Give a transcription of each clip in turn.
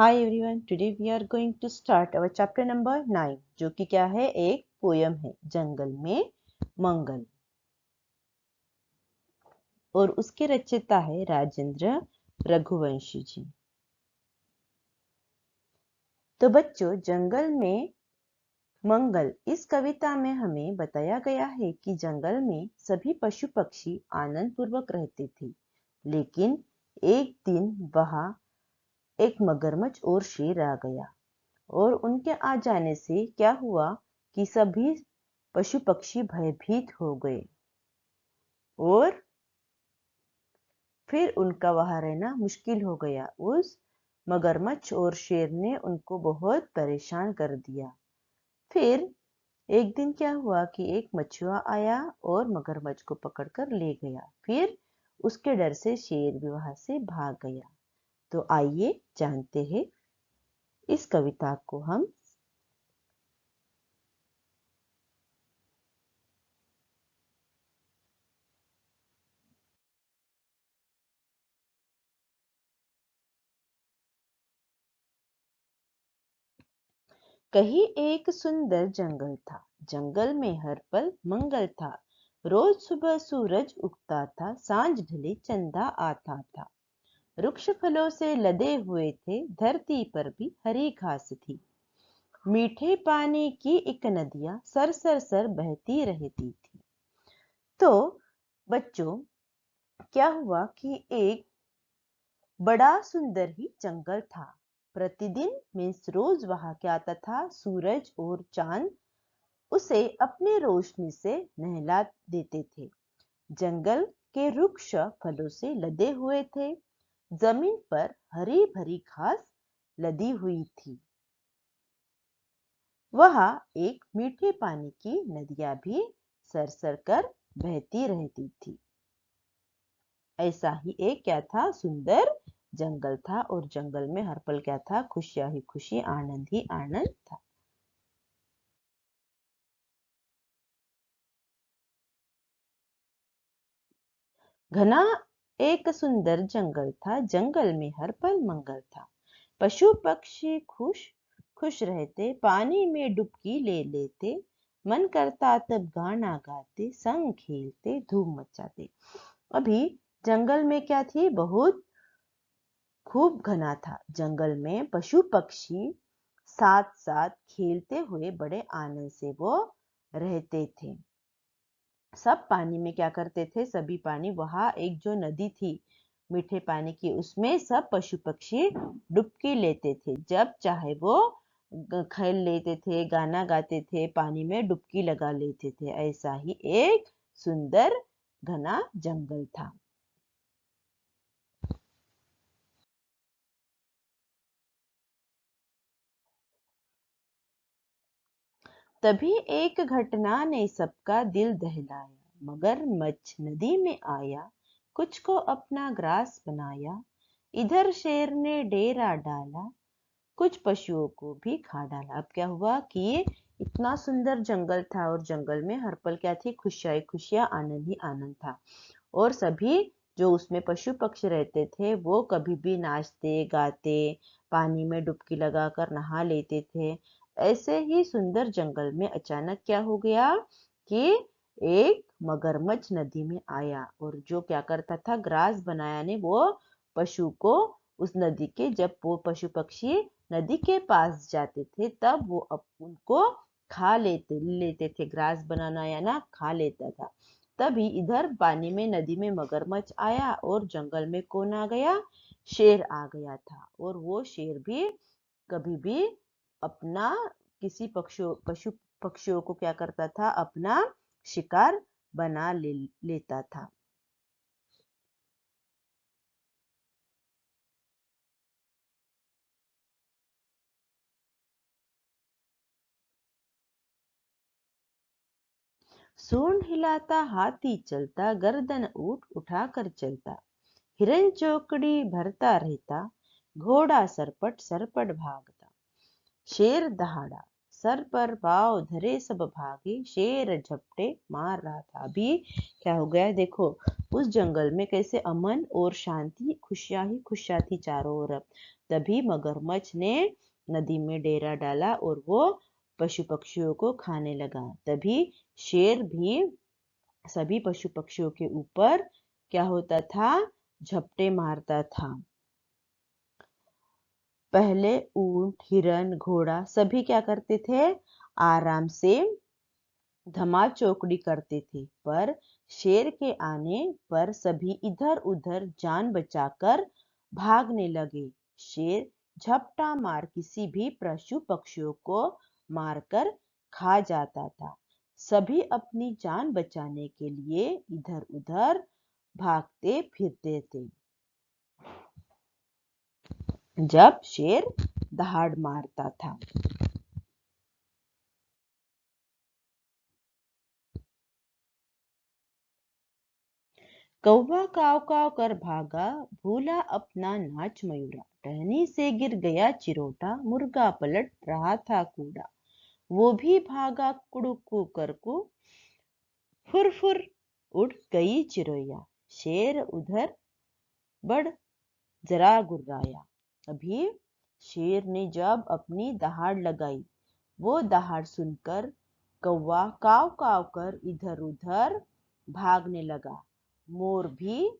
Hi everyone, today we are going to start our chapter number 9 जो कि क्या है, एक पोयम है, जंगल में मंगल, और उसके रचयिता है राजेंद्र रघुवंशी जी। तो बच्चों, जंगल में मंगल इस कविता में हमें बताया गया है कि जंगल में सभी पशु पक्षी आनंद पूर्वक रहते थे, लेकिन एक दिन वहां एक मगरमच्छ और शेर आ गया, और उनके आ जाने से क्या हुआ कि सभी पशु पक्षी भयभीत हो गए और फिर उनका वहां रहना मुश्किल हो गया। उस मगरमच्छ और शेर ने उनको बहुत परेशान कर दिया। फिर एक दिन क्या हुआ कि एक मछुआ आया और मगरमच्छ को पकड़कर ले गया। फिर उसके डर से शेर भी वहां से भाग गया। तो आइए जानते हैं इस कविता को हम। कहीं एक सुंदर जंगल था, जंगल में हर पल मंगल था। रोज सुबह सूरज उगता था, सांझ ढले चंदा आता था। वृक्ष फलों से लदे हुए थे, धरती पर भी हरी घास थी। मीठे पानी की एक नदियां सर सर सर बहती रहती थी। तो बच्चों, क्या हुआ कि एक बड़ा सुंदर ही जंगल था। प्रतिदिन मीन्स रोज वहां क्या आता था, सूरज और चांद उसे अपने रोशनी से नहला देते थे। जंगल के वृक्ष फलों से लदे हुए थे, जमीन पर हरी भरी घास लदी हुई थी। वहां एक मीठे पानी की नदियां भी सरसर कर बहती रहती थी। ऐसा ही एक क्या था, सुंदर जंगल था, और जंगल में हर पल क्या था, खुशियां ही खुशी, आनंद ही आनंद था। घना एक सुंदर जंगल था, जंगल में हर पल मंगल था। पशु पक्षी खुश खुश रहते, पानी में डुबकी ले लेते। मन करता तब गाना गाते, संग खेलते धूम मचाते। अभी जंगल में क्या थी, बहुत खूब घना था। जंगल में पशु पक्षी साथ साथ खेलते हुए बड़े आनंद से वो रहते थे। सब पानी में क्या करते थे, सभी पानी, वहां एक जो नदी थी मीठे पानी की, उसमें सब पशु पक्षी डुबकी लेते थे। जब चाहे वो खेल लेते थे, गाना गाते थे, पानी में डुबकी लगा लेते थे। ऐसा ही एक सुंदर घना जंगल था। तभी एक घटना ने सबका दिल दहलाया। मगरमच्छ नदी में आया, कुछ को अपना ग्रास बनाया। इधर शेर ने डेरा डाला, कुछ पशुओं को भी खा डाला। अब क्या हुआ कि इतना सुंदर जंगल था, और जंगल में हर पल क्या थी, खुशियां ही खुशियां, आनंद ही आनंद था। और सभी जो उसमें पशु पक्षी रहते थे वो कभी भी नाचते गाते, पानी में डुबकी लगाकर नहा लेते थे। ऐसे ही सुंदर जंगल में अचानक क्या हो गया कि एक मगरमच्छ नदी में आया, और जो क्या करता था, ग्रास बनाया ने वो पशु को उस नदी के, जब वो पशु पक्षी नदी के पास जाते थे तब वो उनको खा लेते थे। ग्रास बनाना या ना खा लेता था। तभी इधर पानी में, नदी में मगरमच्छ आया, और जंगल में कौन आ गया, शेर आ गया था। और वो शेर भी कभी भी अपना किसी पशु पक्षियों को क्या करता था, अपना शिकार बना लेता था। सूंड हिलाता हाथी चलता, गर्दन ऊंट उठाकर चलता। हिरन चौकड़ी भरता रहता, घोड़ा सरपट सरपट भागता। शेर दहाड़ा, सर पर पाँव धरे सब भागे, शेर झपटे मार रहा था। अभी क्या हो गया देखो, उस जंगल में कैसे अमन और शांति, खुशियां ही खुशियां थी चारों ओर। तभी मगरमच्छ ने नदी में डेरा डाला और वो पशु पक्षियों को खाने लगा। तभी शेर भी सभी पशु पक्षियों के ऊपर क्या होता था, झपटे मारता था। पहले ऊंट, हिरन, घोड़ा सभी क्या करते थे, आराम से धमाचौकड़ी करते थे, पर शेर के आने पर सभी इधर उधर जान बचाकर भागने लगे। शेर झपटा मार किसी भी पशु पक्षियों को मारकर खा जाता था। सभी अपनी जान बचाने के लिए इधर उधर भागते फिरते थे। जब शेर दहाड़ मारता था। कौवा काव काव कर भागा, भूला अपना नाच मयूरा। टहनी से गिर गया चिरोटा, मुर्गा पलट रहा था कूड़ा। वो भी भागा कुड़ुकू करकू, फुर फुर उड़ गई चिड़ैया। शेर उधर बढ़ जरा गुर्राया। अभी शेर ने जब अपनी दहाड़ लगाई, वो दहाड़ सुनकर कौवा काव काव कर इधर उधर भागने लगा। मोर भी,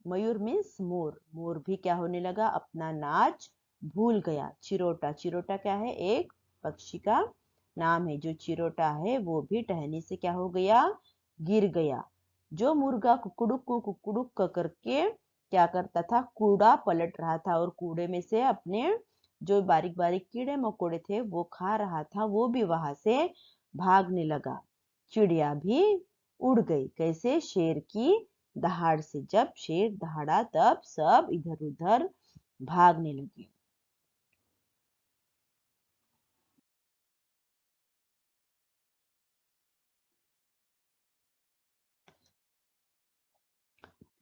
मयूर मीन्स मोर, मोर भी क्या होने लगा, अपना नाच भूल गया। चिरोटा, चिरोटा क्या है, एक पक्षी का नाम है। जो चिरोटा है वो भी टहनी से क्या हो गया, गिर गया। जो मुर्गा कुकुड़ुक करके क्या करता था, कूड़ा पलट रहा था और कूड़े में से अपने जो बारीक बारीक कीड़े मकोड़े थे वो खा रहा था, वो भी वहां से भागने लगा। चिड़िया भी उड़ गई। कैसे, शेर की दहाड़ से। जब शेर दहाड़ा तब सब इधर उधर भागने लगे।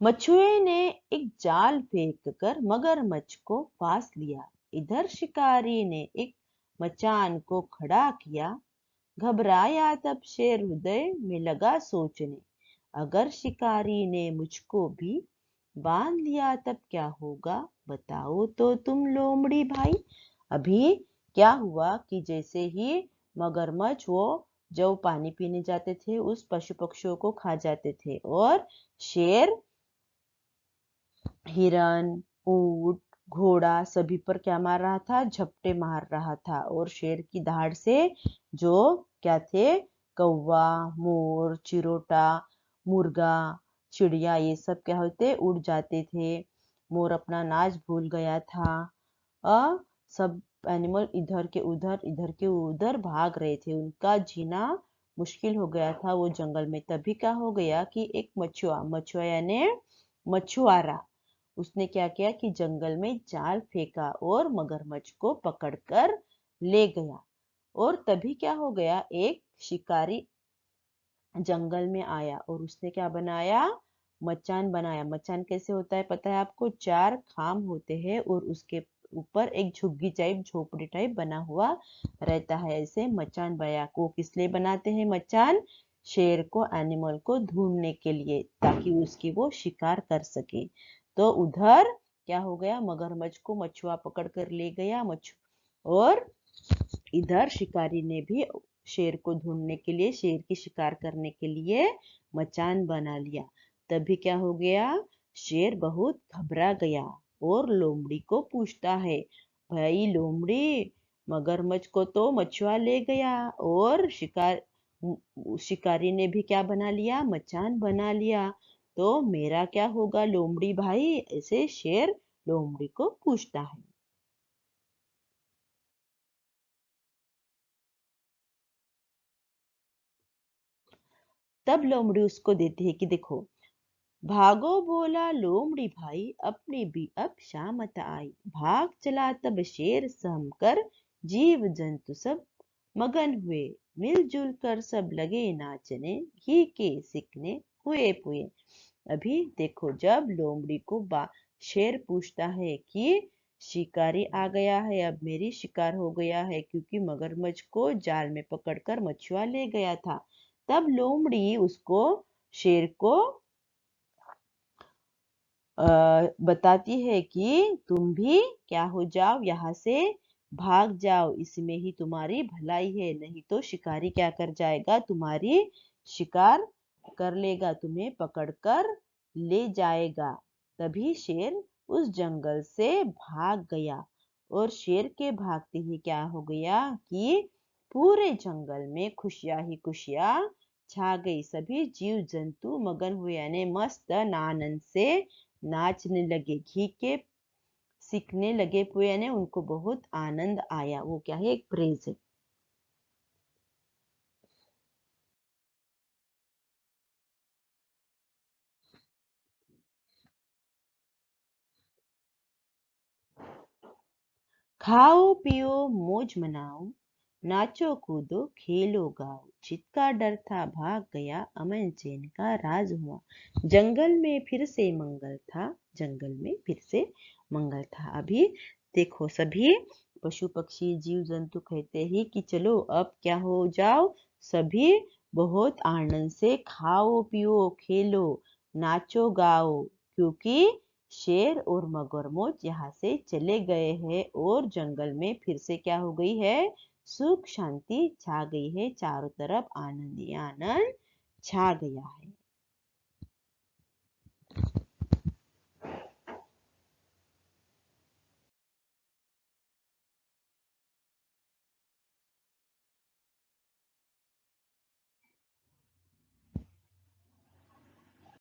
मछुए ने एक जाल फेंक कर मगरमच्छ को फांस लिया। इधर शिकारी ने एक मचान को खड़ा किया। घबराया तब शेर हृदय में लगा सोचने, अगर शिकारी ने मुझको भी बांध लिया तब क्या होगा, बताओ तो तुम लोमड़ी भाई। अभी क्या हुआ कि जैसे ही मगरमच्छ वो जब पानी पीने जाते थे उस पशु पक्षियों को खा जाते थे, और शेर हिरन, ऊंट, घोड़ा सभी पर क्या मार रहा था, झपटे मार रहा था। और शेर की दहाड़ से जो क्या थे, कौवा, मोर, चिरोटा, मुर्गा, चिड़िया, ये सब क्या होते, उड़ जाते थे। मोर अपना नाच भूल गया था। सब एनिमल इधर के उधर भाग रहे थे। उनका जीना मुश्किल हो गया था वो जंगल में। तभी क्या हो गया कि एक मछुआ यानी मछुआरा, उसने क्या किया कि जंगल में जाल फेंका और मगरमच्छ को पकड़कर ले गया। और तभी क्या हो गया, एक शिकारी जंगल में आया और उसने क्या बनाया, मचान बनाया। मचान कैसे होता है पता है आपको, चार खाम होते हैं और उसके ऊपर एक झुग्गी टाइप, झोपड़ी टाइप बना हुआ रहता है। ऐसे मचान बया को किस लिए बनाते हैं, मचान शेर को, एनिमल को ढूंढने के लिए, ताकि उसकी वो शिकार कर सके। तो उधर क्या हो गया, मगरमच्छ को मछुआ पकड़ कर ले गया और इधर शिकारी ने भी शेर को ढूंढने के लिए, शेर की शिकार करने के लिए मचान बना लिया। तभी क्या हो गया, शेर बहुत घबरा गया और लोमड़ी को पूछता है, भाई लोमड़ी, मगरमच्छ को तो मछुआ ले गया और शिकारी ने भी क्या बना लिया, मचान बना लिया, तो मेरा क्या होगा लोमड़ी भाई, ऐसे शेर लोमड़ी को पूछता है। तब लोमड़ी उसको देती है कि देखो, भागो बोला लोमड़ी भाई, अपनी भी अब शामत आई। भाग चला तब शेर सहम कर, जीव जंतु सब मगन हुए। मिलजुल कर सब लगे नाचने, घी के सिकने हुए पुए। अभी देखो, जब लोमड़ी को शेर पूछता है कि शिकारी आ गया है, अब मेरी शिकार हो गया है, क्योंकि मगरमच्छ को जाल में पकड़कर मछुआ ले गया था। तब लोमड़ी उसको शेर को बताती है कि तुम भी क्या हो जाओ, यहाँ से भाग जाओ, इसमें ही तुम्हारी भलाई है, नहीं तो शिकारी क्या कर जाएगा, तुम्हारी शिकार कर लेगा, तुम्हें पकड़कर ले जाएगा। तभी शेर उस जंगल से भाग गया और शेर के भागते ही क्या हो गया कि पूरे जंगल में खुशियां ही खुशियां छा गई। सभी जीव जंतु मगन हुए, यानी मस्त आनंद से नाचने लगे, घी के सीखने लगे पूरे, यानी उनको बहुत आनंद आया। वो क्या है, एक प्रेज है। खाओ पियो मौज मनाओ, नाचो कूदो खेलो गाओ, जिसका डर था भाग गया, अमन चैन का राज हुआ। जंगल में फिर से मंगल था, जंगल में फिर से मंगल था। अभी देखो, सभी पशु पक्षी जीव जंतु कहते ही कि चलो अब क्या हो जाओ, सभी बहुत आनंद से खाओ पियो खेलो नाचो गाओ, क्योंकि शेर और मगरमच्छ यहाँ से चले गए हैं और जंगल में फिर से क्या हो गई है, सुख शांति छा गई है, चारों तरफ आनंद ही आनंद छा गया है।